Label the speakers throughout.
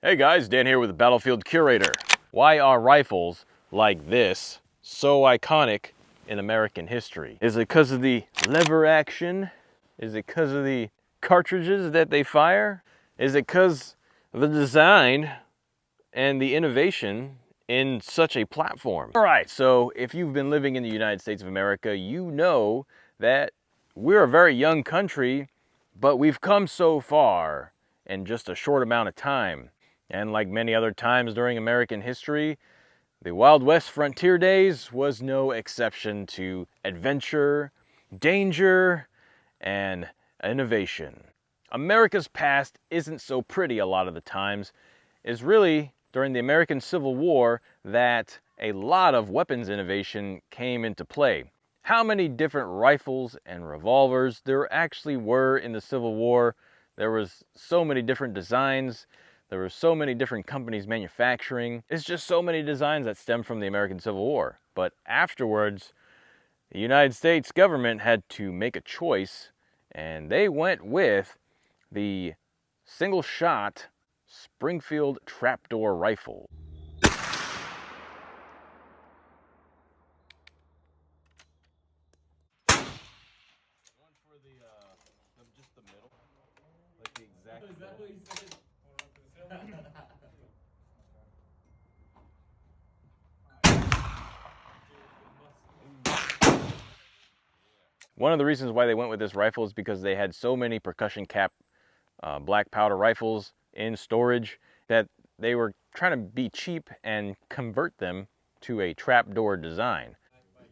Speaker 1: Hey guys, Dan here with the Battlefield Curator. Why are rifles like this so iconic in American history? Is it because of the lever action? Is it because of the cartridges that they fire? Is it because of the design and the innovation in such a platform? All right, so if you've been living in the United States of America, you know that we're a very young country, but we've come so far in just a short amount of time. And like many other times during American history, the Wild West frontier days was no exception to adventure, danger, and innovation. America's past isn't so pretty a lot of the times. It's really during the American Civil War that a lot of weapons innovation came into play. How many different rifles and revolvers there actually were in the Civil War? There was so many different designs. There were so many different companies manufacturing. It's just so many designs that stem from the American Civil War. But afterwards, the United States government had to make a choice, and they went with the single-shot Springfield Trapdoor rifle. One for just the middle, like the exact. Is that what you said? One of the reasons why they went with this rifle is because they had so many percussion cap black powder rifles in storage that they were trying to be cheap and convert them to a trapdoor design.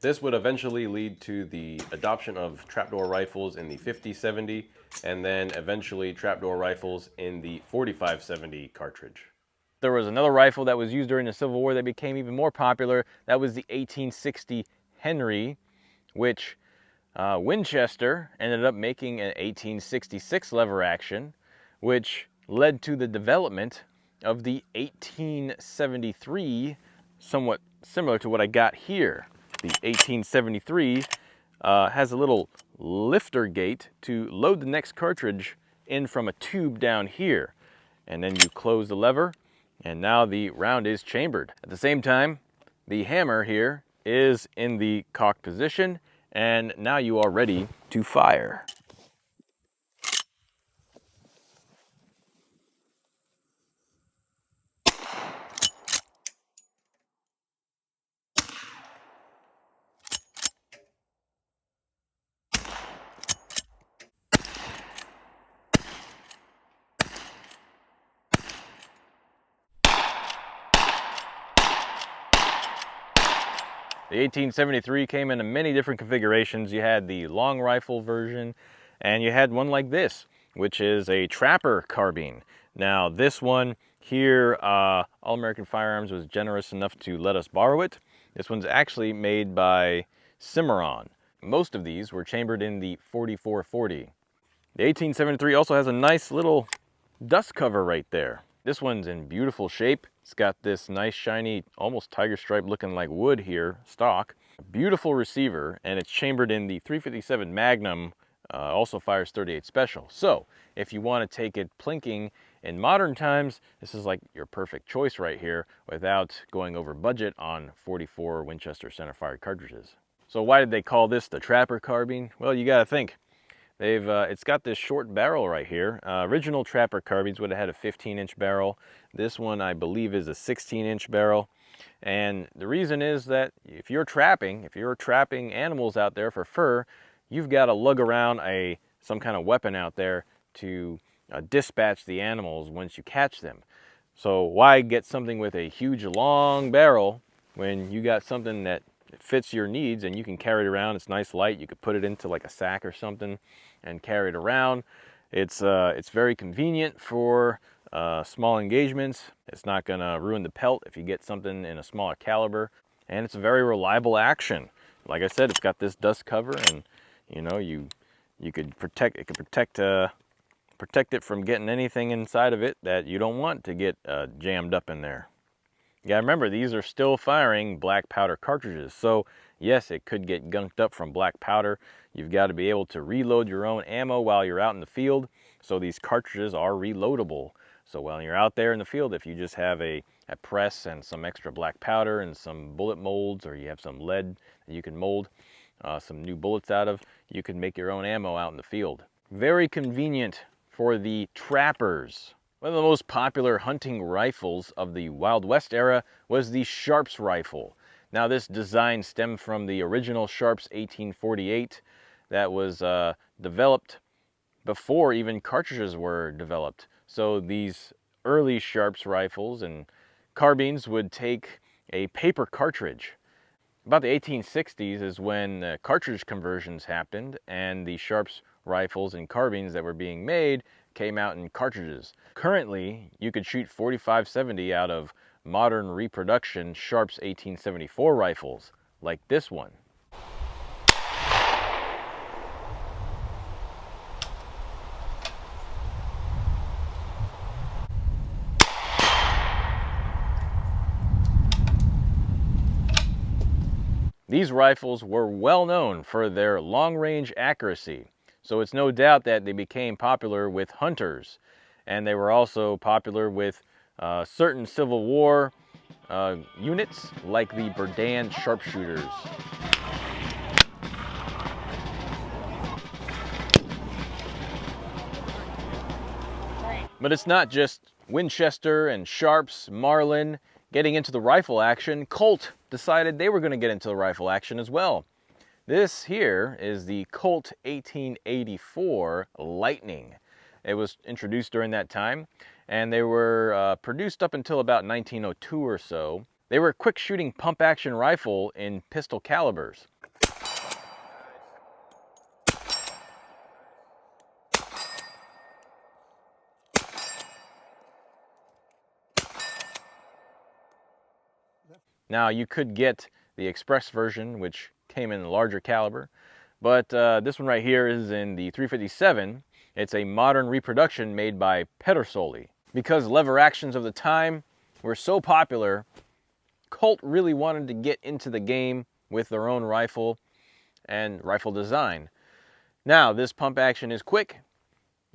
Speaker 1: This would eventually lead to the adoption of trapdoor rifles in the 50-70 and then eventually trapdoor rifles in the 45-70 cartridge. There was another rifle that was used during the Civil War that became even more popular. That was the 1860 Henry, which Winchester ended up making an 1866 lever action, which led to the development of the 1873, somewhat similar to what I got here. The 1873 has a little lifter gate to load the next cartridge in from a tube down here. And then you close the lever, and now the round is chambered. At the same time, the hammer here is in the cocked position, and now you are ready to fire. The 1873 came in many different configurations. You had the long rifle version, and you had one like this, which is a trapper carbine. Now this one here, All American Firearms was generous enough to let us borrow it. This one's actually made by Cimarron. Most of these were chambered in the 4440. The 1873 also has a nice little dust cover right there. This one's in beautiful shape. It's got this nice shiny, almost tiger stripe looking like wood here, stock. Beautiful receiver, and it's chambered in the 357 Magnum, also fires 38 Special. So if you want to take it plinking in modern times, this is like your perfect choice right here without going over budget on 44 Winchester centerfire cartridges. So why did they call this the trapper carbine? Well, you got to think. It's got this short barrel right here. Original trapper carbines would have had a 15-inch barrel. This one, I believe, is a 16-inch barrel. And the reason is that if you're trapping animals out there for fur, you've got to lug around some kind of weapon out there to dispatch the animals once you catch them. So why get something with a huge long barrel when you got something that fits your needs and you can carry it around? It's nice light. You could put it into like a sack or something and carry it around. It's very convenient for small engagements. It's not going to ruin the pelt if you get something in a smaller caliber, and it's a very reliable action. Like I said, it's got this dust cover, and you know you could protect it from getting anything inside of it that you don't want to get jammed up in there. You gotta remember, these are still firing black powder cartridges, so yes, it could get gunked up from black powder. You've got to be able to reload your own ammo while you're out in the field, so these cartridges are reloadable. So while you're out there in the field, if you just have a press and some extra black powder and some bullet molds, or you have some lead that you can mold some new bullets out of, you can make your own ammo out in the field. Very convenient for the trappers. One of the most popular hunting rifles of the Wild West era was the Sharps rifle. Now this design stemmed from the original Sharps 1848 that was developed before even cartridges were developed. So these early Sharps rifles and carbines would take a paper cartridge. About the 1860s is when cartridge conversions happened, and the Sharps rifles and carbines that were being made came out in cartridges. Currently, you could shoot .45-70 out of modern reproduction Sharps 1874 rifles, like this one. These rifles were well known for their long-range accuracy, so it's no doubt that they became popular with hunters, and they were also popular with certain Civil War units like the Berdan Sharpshooters. But it's not just Winchester and Sharps, Marlin getting into the rifle action. Colt decided they were going to get into the rifle action as well. This here is the Colt 1884 Lightning. It was introduced during that time, and they were produced up until about 1902 or so. They were a quick shooting pump action rifle in pistol calibers. Now you could get the express version, which came in a larger caliber, but this one right here is in the 357. It's a modern reproduction made by Pedersoli. Because lever actions of the time were so popular, Colt really wanted to get into the game with their own rifle and rifle design. Now this pump action is quick,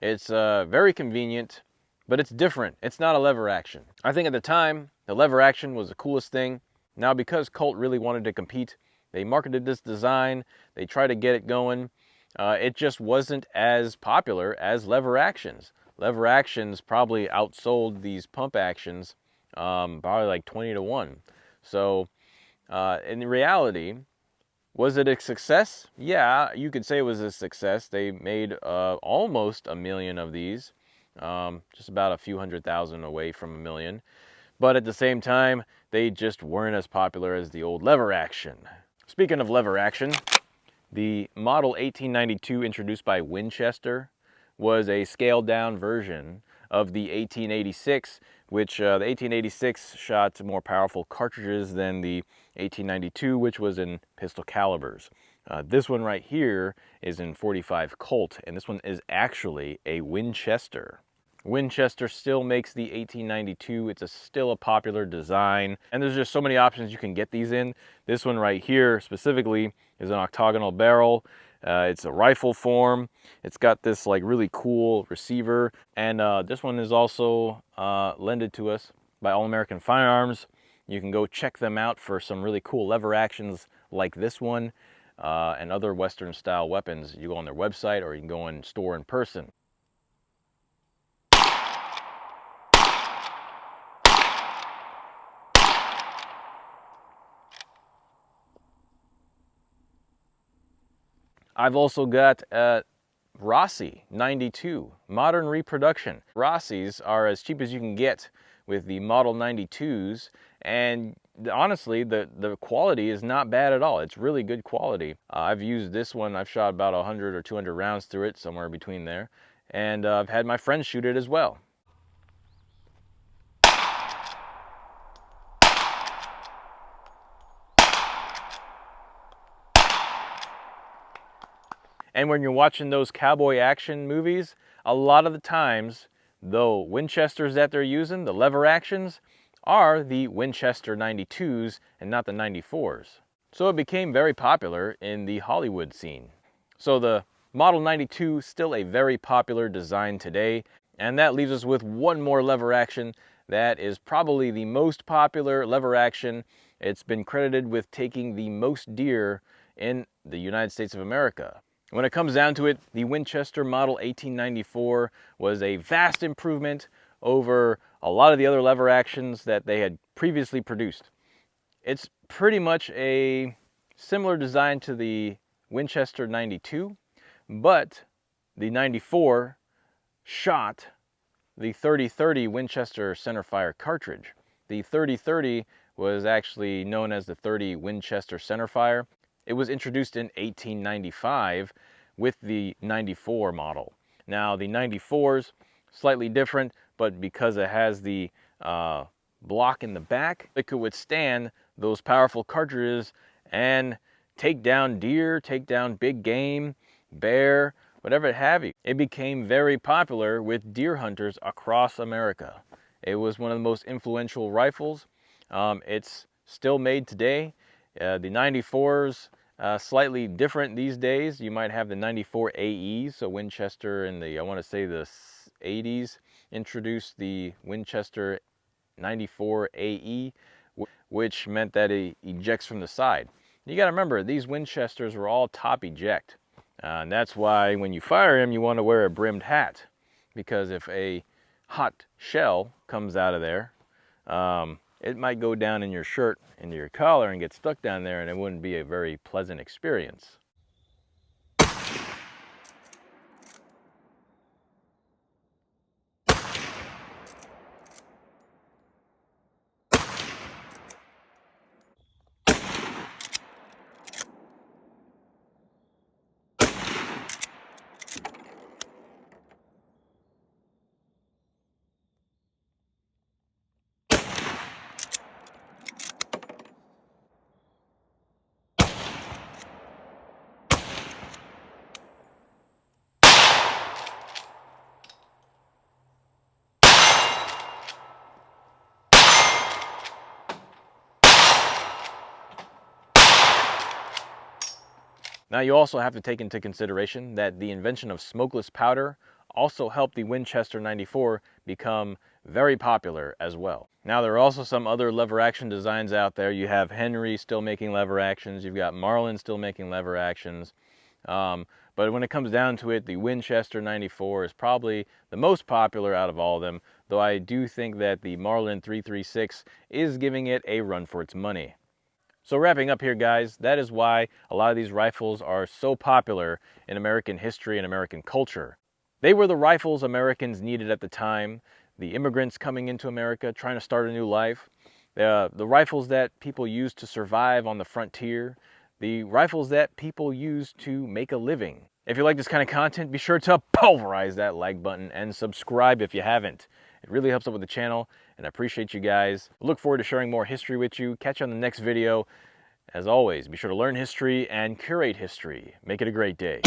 Speaker 1: it's very convenient, but it's different. It's not a lever action. I think at the time, the lever action was the coolest thing. Now, because Colt really wanted to compete, they marketed this design, they tried to get it going. It just wasn't as popular as lever actions. Lever actions probably outsold these pump actions probably like 20 to 1. So in reality, was it a success? Yeah, you could say it was a success. They made almost 1 million of these, just about a few 100,000 away from 1 million. But at the same time, they just weren't as popular as the old lever action. Speaking of lever action, the model 1892 introduced by Winchester was a scaled down version of the 1886, which the 1886 shot more powerful cartridges than the 1892, which was in pistol calibers. This one right here is in .45 Colt, and this one is actually a Winchester. Winchester still makes the 1892. It's still a popular design, and there's just so many options you can get these in. This one right here specifically is an octagonal barrel. It's a rifle form. It's got this like really cool receiver, and this one is also lended to us by All American Firearms. You can go check them out for some really cool lever actions like this one and other Western style weapons. You go on their website, or you can go in store in person. I've also got Rossi 92, modern reproduction. Rossis are as cheap as you can get with the model 92s, and honestly, the quality is not bad at all. It's really good quality. I've used this one. I've shot about 100 or 200 rounds through it, somewhere between there, and I've had my friends shoot it as well. And when you're watching those cowboy action movies, a lot of the times, the Winchesters that they're using, the lever actions, are the Winchester 92s and not the 94s. So it became very popular in the Hollywood scene. So the Model 92 is still a very popular design today, And that leaves us with one more lever action that is probably the most popular lever action. It's been credited with taking the most deer in the United States of America. When it comes down to it, the Winchester Model 1894 was a vast improvement over a lot of the other lever actions that they had previously produced. It's pretty much a similar design to the Winchester 92, but the 94 shot the 30-30 Winchester centerfire cartridge. The 30-30 was actually known as the 30 Winchester centerfire. It was introduced in 1895 with the 94 model. Now the 94's slightly different, but because it has the block in the back, it could withstand those powerful cartridges and take down deer, take down big game, bear, whatever have you. It became very popular with deer hunters across America. It was one of the most influential rifles. It's still made today. The 94's slightly different these days. You might have the 94 AEs, so Winchester in the, I want to say the 80s, introduced the Winchester 94 AE, which meant that it ejects from the side. You got to remember, these Winchesters were all top eject. And that's why when you fire him, you want to wear a brimmed hat, because if a hot shell comes out of there, it might go down in your shirt, into your collar, and get stuck down there, and it wouldn't be a very pleasant experience. Now you also have to take into consideration that the invention of smokeless powder also helped the Winchester 94 become very popular as well. Now there are also some other lever action designs out there. You have Henry still making lever actions, you've got Marlin still making lever actions. But when it comes down to it, the Winchester 94 is probably the most popular out of all of them, though I do think that the Marlin 336 is giving it a run for its money. So wrapping up here, guys, that is why a lot of these rifles are so popular in American history and American culture. They were the rifles Americans needed at the time, the immigrants coming into America trying to start a new life, the rifles that people used to survive on the frontier, the rifles that people used to make a living. If you like this kind of content, be sure to pulverize that like button and subscribe if you haven't. It really helps out with the channel, and I appreciate you guys. Look forward to sharing more history with you. Catch you on the next video. As always, be sure to learn history and curate history. Make it a great day.